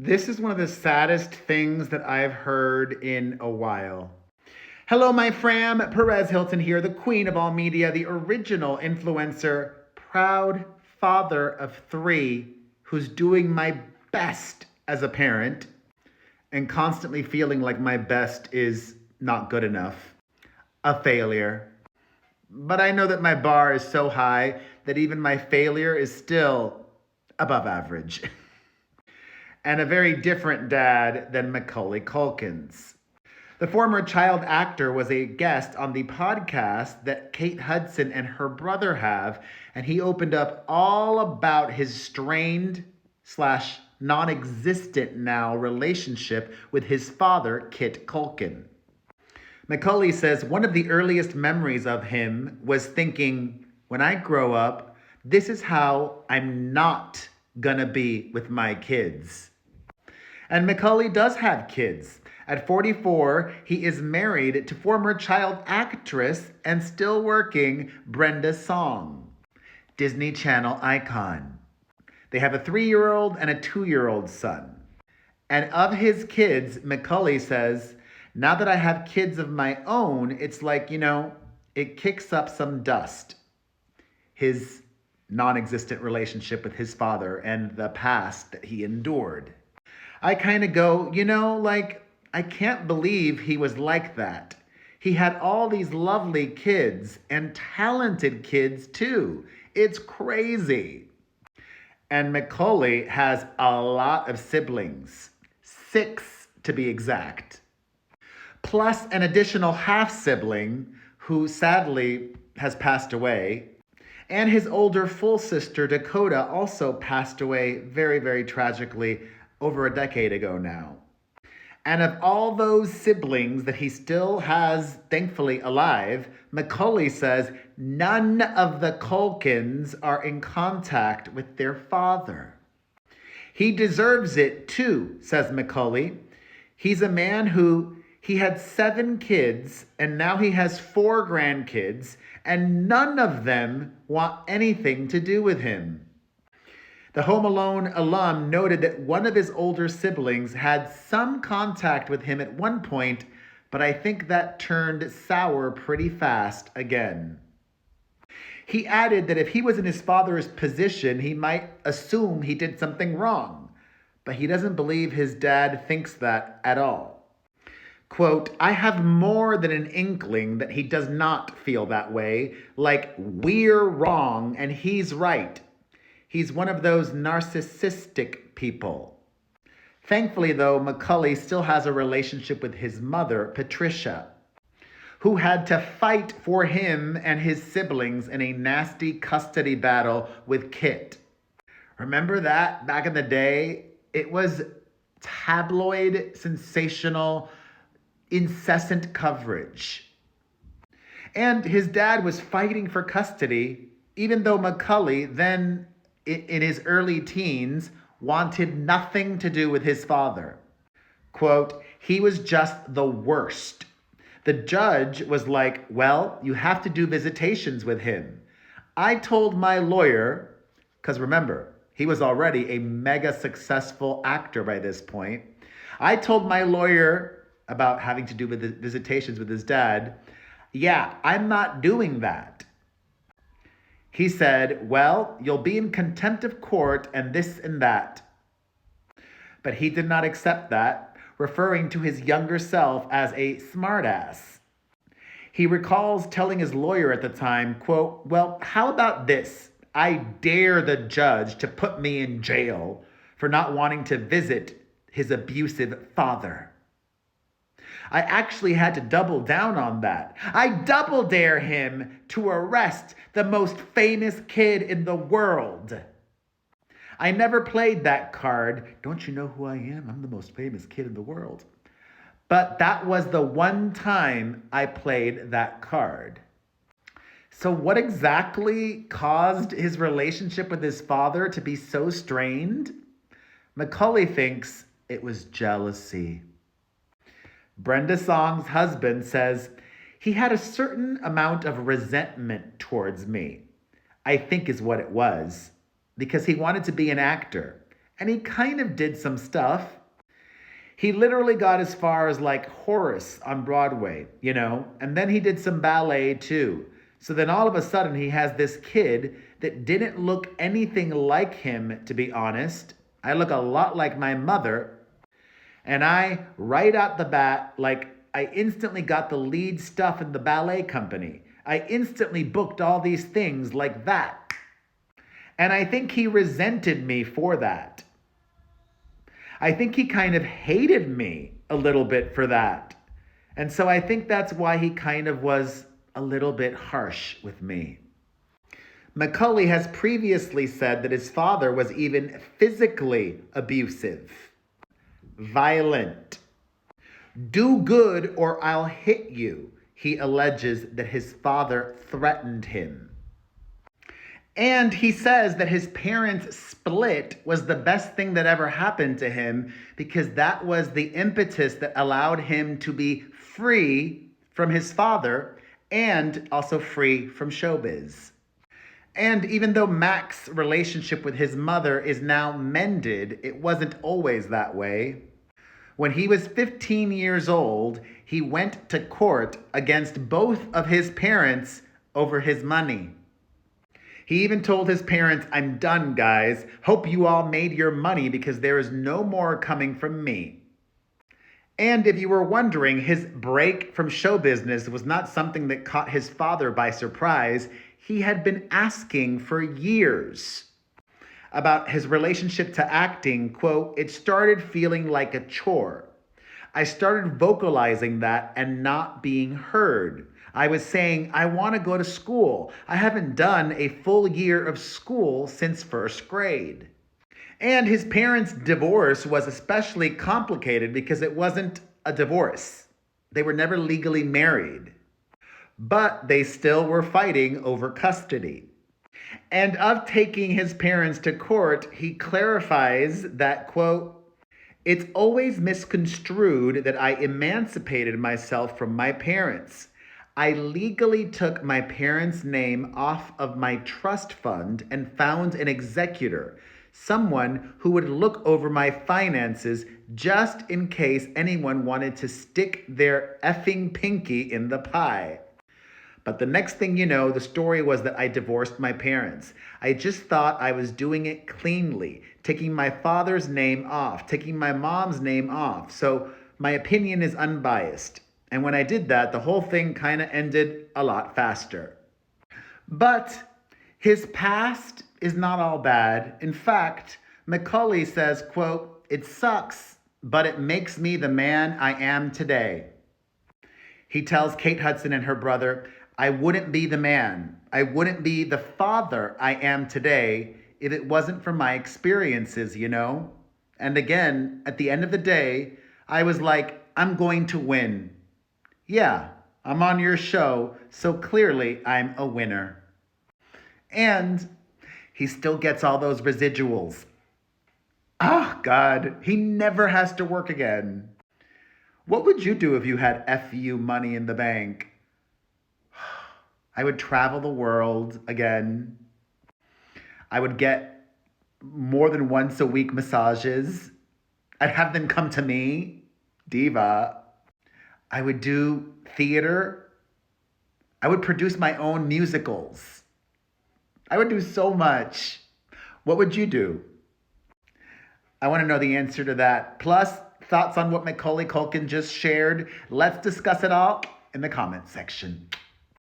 This is one of the saddest things that I've heard in a while. Hello, my fam. Perez Hilton here, the queen of all media, the original influencer, proud father of three, who's doing my best as a parent and constantly feeling like my best is not good enough, a failure. But I know that my bar is so high that even my failure is still above average. And a very different dad than Macaulay Culkin's. The former child actor was a guest on the podcast that Kate Hudson and her brother have, and he opened up all about his strained slash non-existent now relationship with his father, Kit Culkin. McCauley says one of the earliest memories of him was thinking, when I grow up, this is how I'm not gonna be with my kids. And McCauley does have kids. At 44, he is married to former child actress and still working Brenda Song, Disney Channel icon. They have a 3-year-old and a 2-year-old son. And of his kids, McCauley says, now that I have kids of my own, it's like, it kicks up some dust. His non-existent relationship with his father and the past that he endured. I kind of go, I can't believe he was like that. He had all these lovely kids and talented kids too. It's crazy. And McCauley has a lot of siblings, 6 to be exact, plus an additional half-sibling who sadly has passed away. And his older full sister, Dakota, also passed away very, very tragically over a decade ago now. And of all those siblings that he still has, thankfully, alive, McCauley says none of the Culkins are in contact with their father. He deserves it too, says McCauley. He's a man who he had 7 kids, and now he has 4 grandkids, and none of them want anything to do with him. The Home Alone alum noted that one of his older siblings had some contact with him at one point, but I think that turned sour pretty fast again. He added that if he was in his father's position, he might assume he did something wrong, but he doesn't believe his dad thinks that at all. Quote, I have more than an inkling that he does not feel that way, like we're wrong and he's right. He's one of those narcissistic people. Thankfully, though, McCauley still has a relationship with his mother, Patricia, who had to fight for him and his siblings in a nasty custody battle with Kit. Remember that back in the day? It was tabloid, sensational, incessant coverage. And his dad was fighting for custody, even though McCauley then in his early teens, wanted nothing to do with his father. Quote, he was just the worst. The judge was like, well, you have to do visitations with him. I told my lawyer, because remember, he was already a mega successful actor by this point. I told my lawyer about having to do with the visitations with his dad. Yeah, I'm not doing that. He said, well, you'll be in contempt of court and this and that. But he did not accept that, referring to his younger self as a smartass. He recalls telling his lawyer at the time, quote, well, how about this? I dare the judge to put me in jail for not wanting to visit his abusive father. I actually had to double down on that. I double dare him to arrest the most famous kid in the world. I never played that card. Don't you know who I am? I'm the most famous kid in the world. But that was the one time I played that card. So what exactly caused his relationship with his father to be so strained? McCauley thinks it was jealousy. Brenda Song's husband says, he had a certain amount of resentment towards me, I think is what it was, because he wanted to be an actor. And he kind of did some stuff. He literally got as far as like Horace on Broadway, and then he did some ballet too. So then all of a sudden he has this kid that didn't look anything like him, to be honest. I look a lot like my mother. And I, right out the bat, I instantly got the lead stuff in the ballet company. I instantly booked all these things like that. And I think he resented me for that. I think he kind of hated me a little bit for that. And so I think that's why he kind of was a little bit harsh with me. McCauley has previously said that his father was even physically abusive, violent. Do good or I'll hit you, he alleges that his father threatened him. And he says that his parents' split was the best thing that ever happened to him because that was the impetus that allowed him to be free from his father and also free from showbiz. And even though Mac's relationship with his mother is now mended, it wasn't always that way. When he was 15 years old, he went to court against both of his parents over his money. He even told his parents, "I'm done, guys. Hope you all made your money because there is no more coming from me." And if you were wondering, his break from show business was not something that caught his father by surprise. He had been asking for years about his relationship to acting. Quote, "It started feeling like a chore. I started vocalizing that and not being heard. I was saying, I want to go to school. I haven't done a full year of school since first grade." And his parents' divorce was especially complicated because it wasn't a divorce. They were never legally married, but they still were fighting over custody. And of taking his parents to court, he clarifies that, quote, "It's always misconstrued that I emancipated myself from my parents. I legally took my parents' name off of my trust fund and found an executor, someone who would look over my finances just in case anyone wanted to stick their effing pinky in the pie. But the next thing you know, the story was that I divorced my parents. I just thought I was doing it cleanly, taking my father's name off, taking my mom's name off. So my opinion is unbiased. And when I did that, the whole thing kind of ended a lot faster." But his past is not all bad. In fact, McCauley says, quote, "It sucks, but it makes me the man I am today." He tells Kate Hudson and her brother, "I wouldn't be the man. I wouldn't be the father I am today if it wasn't for my experiences, And again, at the end of the day, I was like, I'm going to win. Yeah, I'm on your show, so clearly I'm a winner." And he still gets all those residuals. Oh, God, he never has to work again. What would you do if you had FU money in the bank? I would travel the world again. I would get more than once a week massages. I'd have them come to me, diva. I would do theater. I would produce my own musicals. I would do so much. What would you do? I want to know the answer to that. Plus, thoughts on what Macaulay Culkin just shared. Let's discuss it all in the comments section.